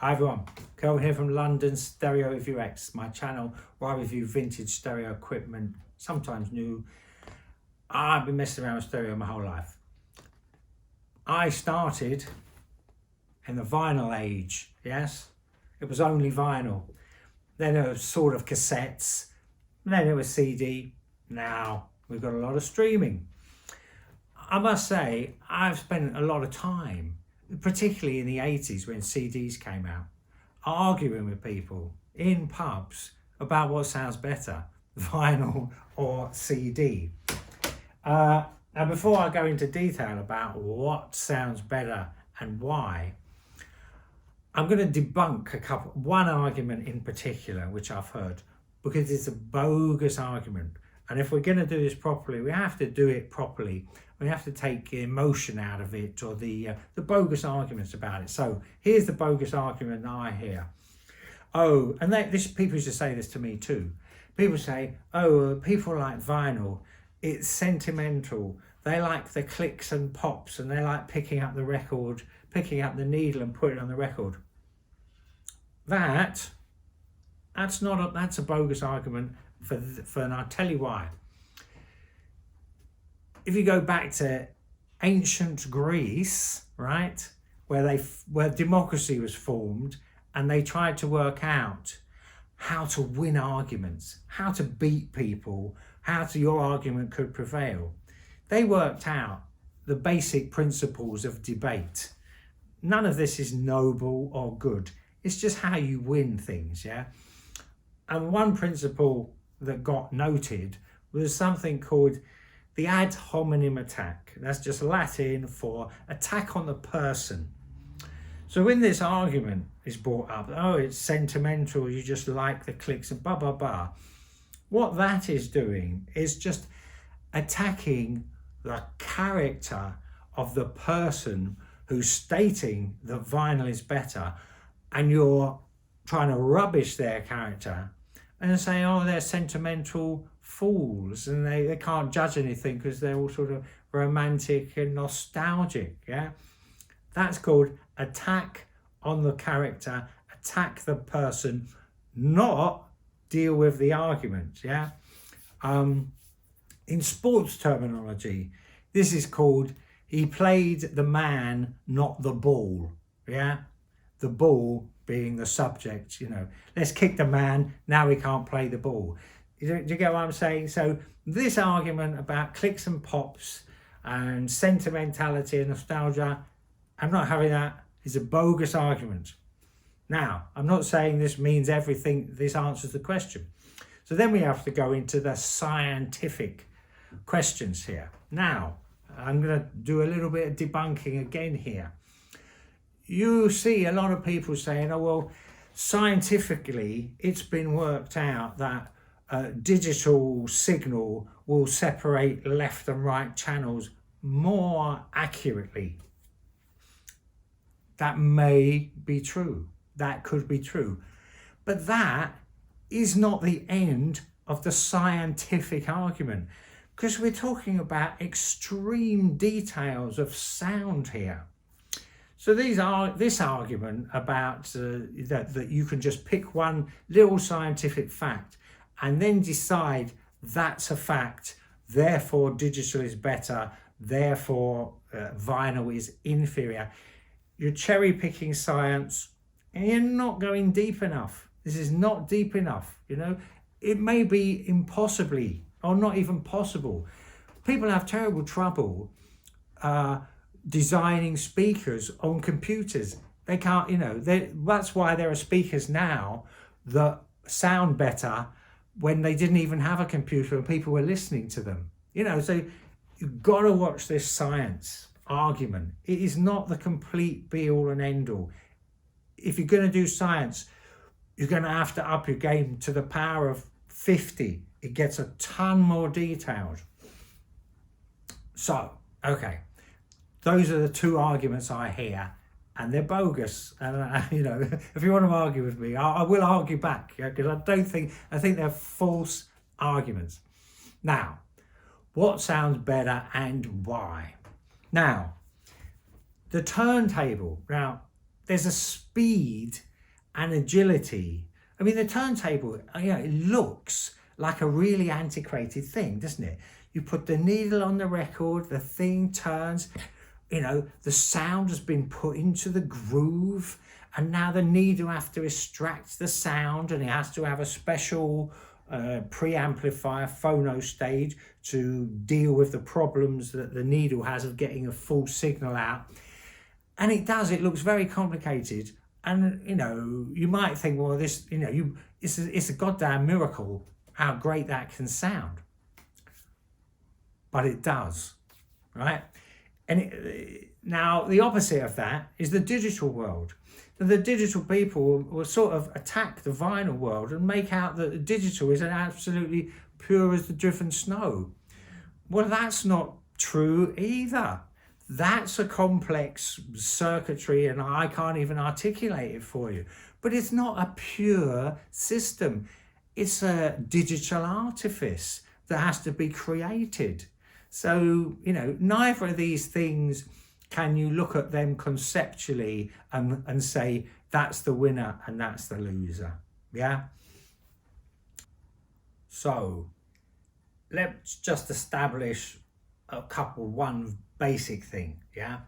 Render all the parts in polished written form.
Hi everyone, Kelvin here from London Stereo Review X, my channel where I review vintage stereo equipment, sometimes new. I've been messing around with stereo my whole life. I started in the vinyl age, yes? It was only vinyl. Then it was sort of cassettes, then it was CD. Now we've got a lot of streaming. I must say, I've spent a lot of time, particularly in the 80s when CDs came out, arguing with people in pubs about what sounds better, vinyl or CD. Now before I go into detail about what sounds better and why, I'm going to debunk one argument in particular which I've heard, because it's a bogus argument. And if we're going to do this properly, we have to do it properly. We have to take emotion out of it, or the bogus arguments about it. So here's the bogus argument that I hear. Oh, and people used to say this to me too. People say, oh, people like vinyl, it's sentimental. They like the clicks and pops, and they like picking up the record, picking up the needle and putting it on the record. That's a bogus argument and I'll tell you why. If you go back to ancient Greece, right, where democracy was formed, and they tried to work out how to win arguments, how to beat people, your argument could prevail. They worked out the basic principles of debate. None of this is noble or good. It's just how you win things, yeah? And one principle that got noted was something called the ad hominem attack. That's just Latin for attack on the person. So when this argument is brought up, oh, it's sentimental, you just like the clicks and blah, blah, blah. What that is doing is just attacking the character of the person who's stating that vinyl is better, and you're trying to rubbish their character and say, oh, they're sentimental fools and they can't judge anything because they're all sort of romantic and nostalgic, yeah? That's called attack on the character, attack the person, not deal with the argument, yeah? In sports terminology, this is called, he played the man, not the ball, yeah? The ball being the subject, let's kick the man, now we can't play the ball. Do you get what I'm saying? So this argument about clicks and pops and sentimentality and nostalgia, I'm not having that. It's a bogus argument. Now, I'm not saying this means everything, this answers the question. So then we have to go into the scientific questions here. Now, I'm going to do a little bit of debunking again here. You see a lot of people saying, oh, well, scientifically, it's been worked out that digital signal will separate left and right channels more accurately. That may be true. That could be true. But that is not the end of the scientific argument, because we're talking about extreme details of sound here. So this argument about that you can just pick one little scientific fact and then decide that's a fact, therefore digital is better, therefore vinyl is inferior. You're cherry picking science and you're not going deep enough. This is not deep enough, It may be impossibly or not even possible. People have terrible trouble designing speakers on computers. They can't, that's why there are speakers now that sound better when they didn't even have a computer and people were listening to them. So you've got to watch this science argument. It is not the complete be all and end all. If you're going to do science, you're going to have to up your game to the power of 50. It gets a ton more detailed. So, okay. Those are the two arguments I hear, and they're bogus. And if you want to argue with me, I will argue back, because I think they're false arguments. Now, what sounds better and why? Now, the turntable. Now, there's a speed and agility. I mean, the turntable, it looks like a really antiquated thing, doesn't it? You put the needle on the record, the thing turns, the sound has been put into the groove, and now the needle has to extract the sound, and it has to have a special preamplifier phono stage to deal with the problems that the needle has of getting a full signal out. And it looks very complicated. And, you might think, well, this, it's a goddamn miracle how great that can sound. But it does, right? And now the opposite of that is the digital world. The digital people will sort of attack the vinyl world and make out that the digital is absolutely pure as the driven snow. Well, that's not true either. That's a complex circuitry, and I can't even articulate it for you. But it's not a pure system. It's a digital artifice that has to be created. So, neither of these things can you look at them conceptually and say, that's the winner and that's the loser. Yeah? So, let's just establish one basic thing, yeah?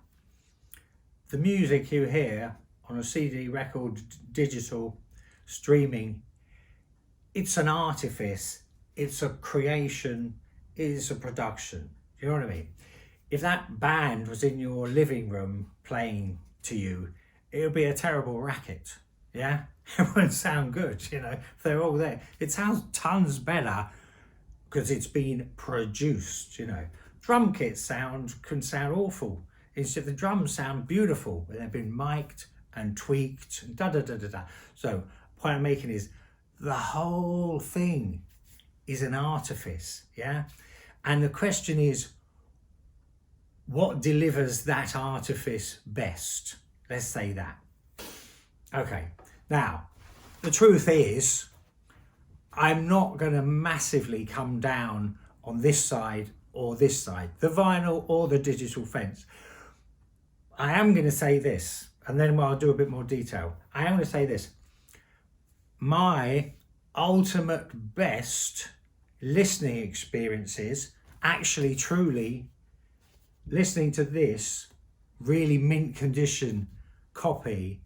The music you hear on a CD, record, digital, streaming, it's an artifice, it's a creation, it's a production. Do you know what I mean? If that band was in your living room playing to you, it would be a terrible racket, yeah? It wouldn't sound good, if they're all there. It sounds tons better because it's been produced, Drum kits can sound awful. Instead, the drums sound beautiful when they've been mic'd and tweaked and da-da-da-da-da. So the point I'm making is the whole thing is an artifice, yeah? And the question is, what delivers that artifice best? Let's say that. Okay, now, the truth is, I'm not going to massively come down on this side or this side, the vinyl or the digital fence. I am going to say this, and then I'll do a bit more detail. I am going to say this. My ultimate best listening experiences, actually truly listening to this really mint condition copy,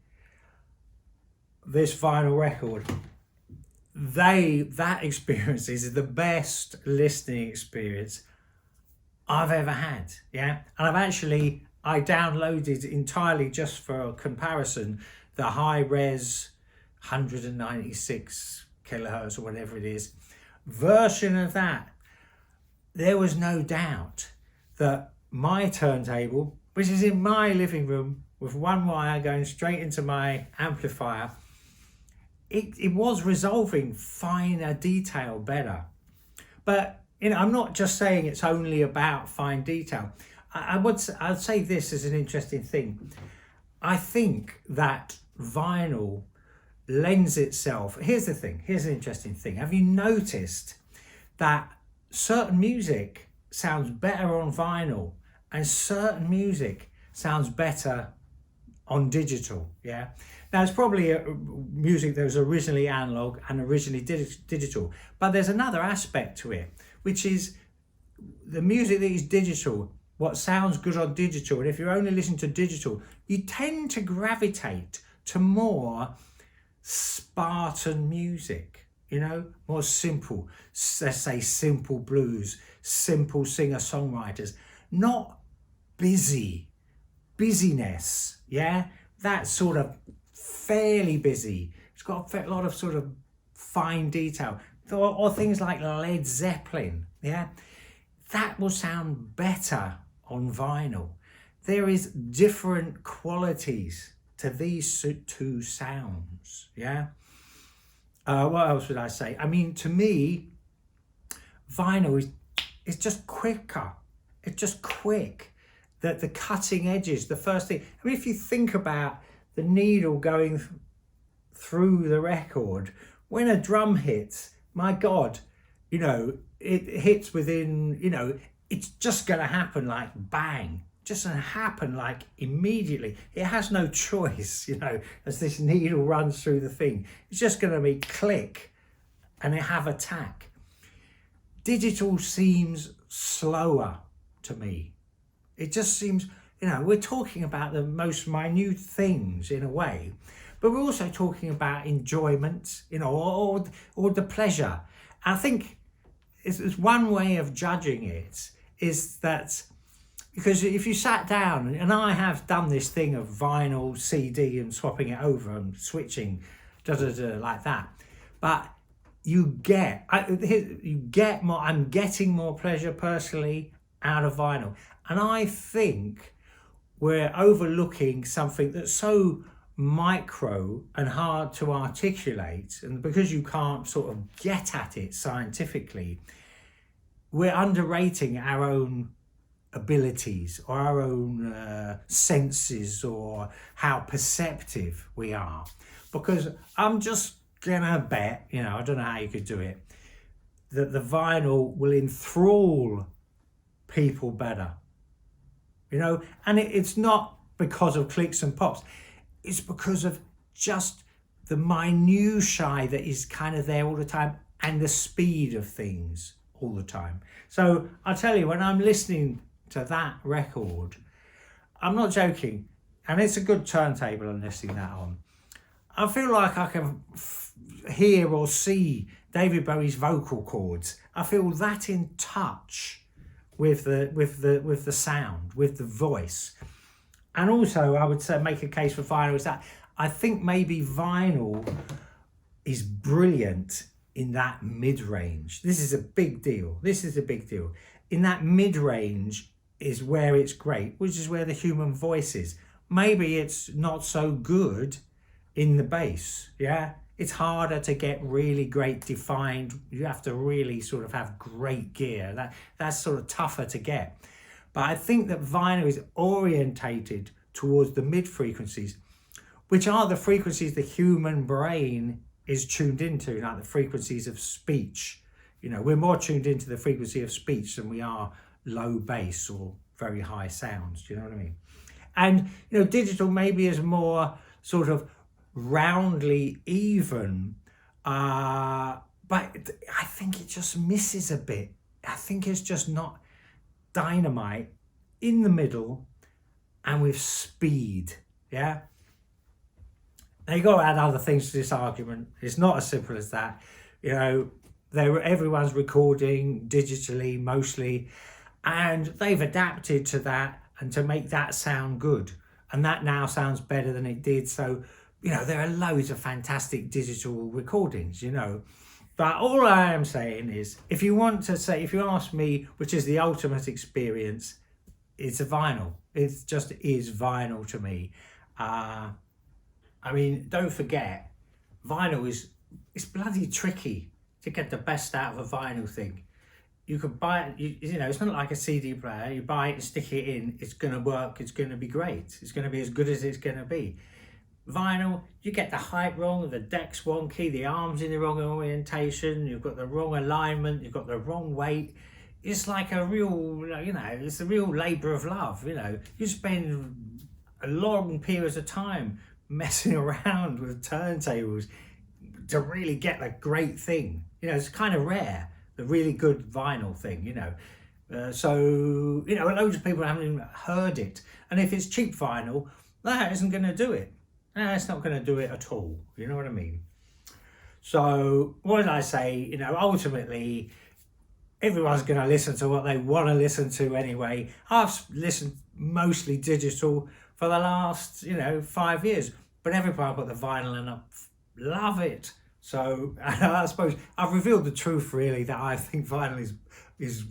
this vinyl record, that experience is the best listening experience I've ever had, yeah? And I downloaded entirely just for comparison the high res 196 kilohertz or whatever it is version of that. There was no doubt that my turntable, which is in my living room with one wire going straight into my amplifier, it was resolving finer detail better. But I'm not just saying it's only about fine detail. I'd say this is an interesting thing. I think that vinyl lends itself. Here's an interesting thing. Have you noticed that certain music sounds better on vinyl and certain music sounds better on digital? Yeah. Now, it's probably music that was originally analog and originally digital, but there's another aspect to it, which is the music that is digital, what sounds good on digital. And if you're only listening to digital, you tend to gravitate to more Spartan music, more simple, let's say simple blues, simple singer-songwriters, not busyness, yeah? That sort of fairly busy. It's got a lot of sort of fine detail. Or things like Led Zeppelin, yeah? That will sound better on vinyl. There is different qualities to these two sounds, yeah? What else would I say? I mean, to me, vinyl is just quicker. It's just quick. The cutting edges, the first thing. I mean, if you think about the needle going through the record, when a drum hits, my God, it hits within, it's just going to happen like bang, just going to happen like immediately. It has no choice, as this needle runs through the thing. It's just going to be click and it have attack. Digital seems slower to me. It just seems, we're talking about the most minute things in a way, but we're also talking about enjoyment, or the pleasure. I think it's one way of judging it is that, because if you sat down, and I have done this thing of vinyl, CD and swapping it over and switching, like that, but I'm getting more pleasure personally out of vinyl. And I think we're overlooking something that's so micro and hard to articulate, and because you can't sort of get at it scientifically, we're underrating our own abilities or our own senses or how perceptive we are. Because I'm just gonna bet, I don't know how you could do it, that the vinyl will enthrall people better, and it's not because of clicks and pops, it's because of just the minutiae that is kind of there all the time and the speed of things all the time. So I'll tell you, when I'm listening to that record, I'm not joking, and it's a good turntable I'm listening that on, I feel like I can hear or see David Bowie's vocal cords. I feel that in touch with the sound, with the voice. And also I would say make a case for vinyl is that I think maybe vinyl is brilliant in that mid-range. This is a big deal. In that mid-range is where it's great, which is where the human voice is. Maybe it's not so good in the bass, It's harder to get really great defined. You have to really sort of have great gear. That's sort of tougher to get. But I think that vinyl is orientated towards the mid frequencies, which are the frequencies the human brain is tuned into, like the frequencies of speech. We're more tuned into the frequency of speech than we are low bass or very high sounds. Do you know what I mean? And, digital maybe is more sort of roundly even, but I think it just misses a bit. I think it's just not dynamite in the middle and with speed. Now you got to add other things to this argument. It's not as simple as that. Everyone's recording digitally mostly, and they've adapted to that and to make that sound good, and that now sounds better than it did. So there are loads of fantastic digital recordings, But all I am saying is, if you ask me, which is the ultimate experience, it's a vinyl. It just is vinyl to me. Don't forget, vinyl it's bloody tricky to get the best out of a vinyl thing. You could buy it, it's not like a CD player. You buy it and stick it in, it's going to work, it's going to be great. It's going to be as good as it's going to be. Vinyl, you get the height wrong, the deck's wonky, the arm's in the wrong orientation, you've got the wrong alignment, you've got the wrong weight. It's like a real, it's a real labour of love, You spend a long periods of time messing around with turntables to really get a great thing. It's kind of rare, the really good vinyl thing, So, loads of people haven't even heard it. And if it's cheap vinyl, that isn't going to do it. It's not going to do it at all. You know what I mean? So what did I say? Ultimately, everyone's going to listen to what they want to listen to anyway. I've listened mostly digital for the last, 5 years. But everyone got the vinyl and I love it. So I suppose I've revealed the truth, really, that I think vinyl is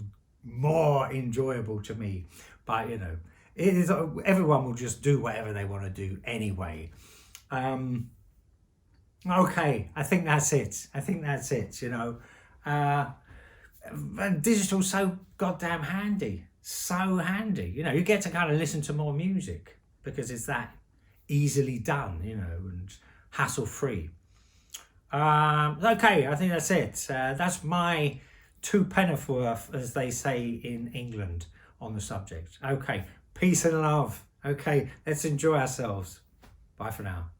more enjoyable to me. But, it is, everyone will just do whatever they want to do anyway. Okay, I think that's it. And digital's so goddamn handy. So handy. You get to kind of listen to more music because it's that easily done, and hassle-free. Okay, I think that's it. That's my 2 penn'orth worth, as they say in England, on the subject. Okay, Peace and love. Okay, let's enjoy ourselves. Bye for now.